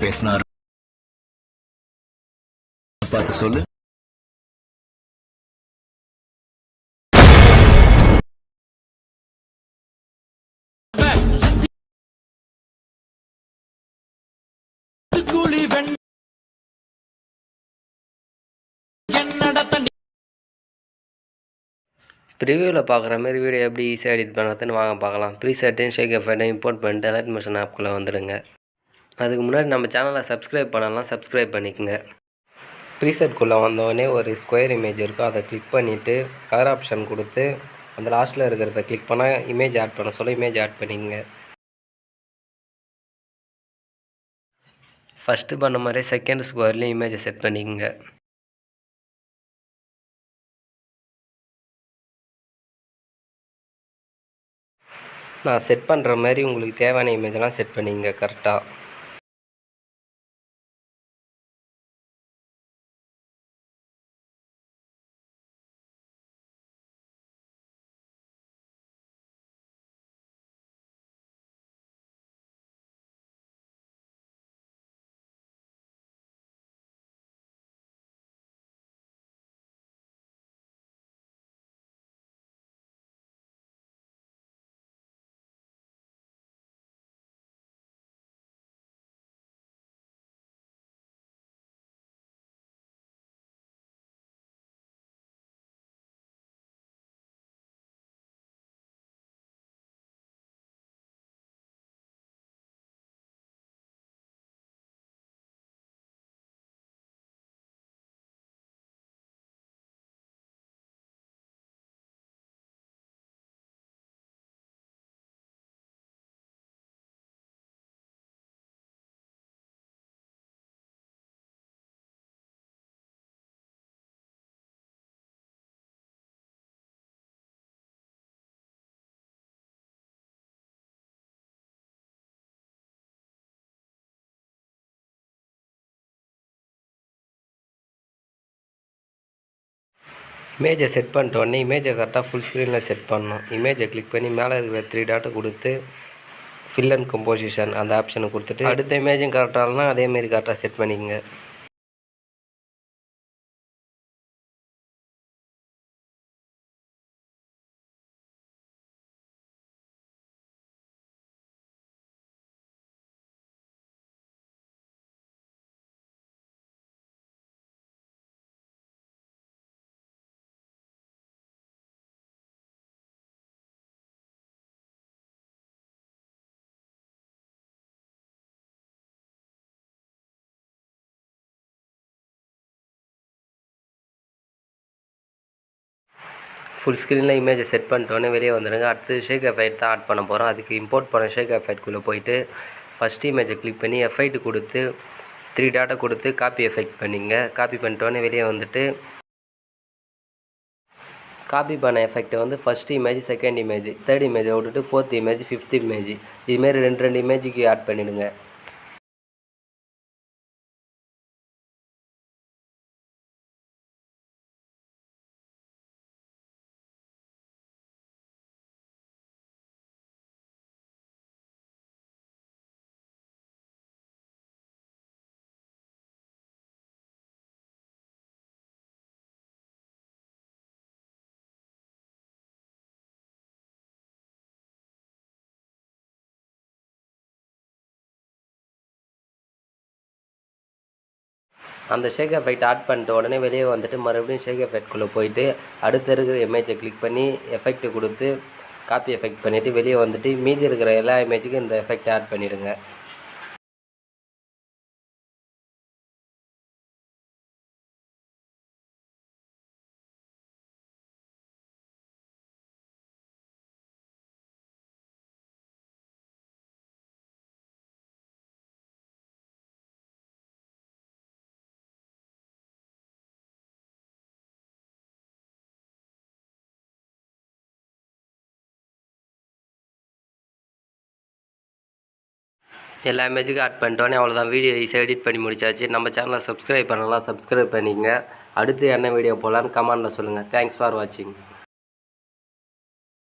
பேசினாரு பார்த்து சொல்லு. ரிவ்யூவில் பார்க்குற மாதிரி வீடியோ எப்படி ஈஸியாக எடிட் பண்ணுறதுன்னு வாங்க பார்க்கலாம். ப்ரீசெட்டையும் ஷேக் எஃபெக்டையும் இம்போர்ட் பண்ணிட்டு அலைட் மோஷன் ஆப்குள்ளே வந்துடுங்க. அதுக்கு முன்னாடி நம்ம சேனலை சப்ஸ்கிரைப் பண்ணலாம், சப்ஸ்கிரைப் பண்ணிக்கோங்க. ப்ரீசெட்குள்ளே வந்தோடனே ஒரு ஸ்கொயர் இமேஜ் இருக்கும், அதை கிளிக் பண்ணிவிட்டு கலர் ஆப்ஷன் கொடுத்து அந்த லாஸ்ட்டில் இருக்கிறத கிளிக் பண்ணால் இமேஜ் ஆட் பண்ண சொல்ல இமேஜ் ஆட் பண்ணிக்கங்க. ஃபஸ்ட்டு பண்ண மாதிரி செகண்ட் ஸ்கொயர்லேயும் இமேஜை செட் பண்ணிக்கோங்க. நான் செட் பண்ணுற மாதிரி உங்களுக்கு தேவையான இமேஜெலாம் செட் பண்ணிங்க கரெக்டாக. இமேஜை செட் பண்ணிட்ட உடனே இமேஜை கரெக்டாக ஃபுல் ஸ்க்ரீனில் செட் பண்ணணும். இமேஜை கிளிக் பண்ணி மேலே இருக்கிற 3 டாட்டை கொடுத்து ஃபில் அண்ட் கம்போசிஷன் அந்த ஆப்ஷனை கொடுத்துட்டு அடுத்த இமேஜும் கரெக்டாகனா அதேமாரி கரெக்டாக செட் பண்ணிக்கங்க. ஃபுல் ஸ்க்ரீனில் இமேஜை செட் பண்ணிட்டோன்னே வெளியே வந்துடுங்க. அடுத்து ஷேக் எஃபெக்ட் தான் ஆட் பண்ண போகிறோம். அதுக்கு இம்போர்ட் பண்ண ஷேக் எஃபெக்ட்குள்ளே போயிட்டு ஃபஸ்ட் இமேஜை கிளிக் பண்ணி எஃபெக்ட் கொடுத்து 3 டாட்டை கொடுத்து காப்பி எஃபெக்ட் பண்ணிங்க. காப்பி பண்ணிட்டோன்னே வெளியே வந்துட்டு காப்பி பண்ண எஃபெக்ட்டை வந்து first image, second image, third இமேஜை விட்டுட்டு 4th இமேஜ், 5th இமேஜ் இதுமாரி 2 இமேஜுக்கு ஆட் பண்ணிவிடுங்க. அந்த ஷேக் எஃபெக்ட் ஆட் பண்ணிட்ட உடனே வெளியே வந்துட்டு மறுபடியும் ஷேக் எஃபெக்ட்குள்ளே போயிட்டு அடுத்த இருக்கிற இமேஜை கிளிக் பண்ணி எஃபெக்ட் கொடுத்து காப்பி எஃபெக்ட் பண்ணிவிட்டு வெளியே வந்துட்டு மீதி இருக்கிற எல்லா இமேஜுக்கும் இந்த எஃபெக்ட் ஆட் பண்ணிவிடுங்க. எல்லா இமேஜுக்கும் ஆட் பண்ணிட்டோன்னே அவ்வளோதான். வீடியோ ஈஸியாக எடிட் பண்ணி முடிச்சாச்சு. நம்ம சேனலை சப்ஸ்கிரைப் பண்ணலாம், சப்ஸ்கிரைப் பண்ணிக்கங்க. அடுத்து என்ன வீடியோ போடலான்னு கமெண்டில் சொல்லுங்கள். தேங்க்ஸ் ஃபார் வாட்சிங்.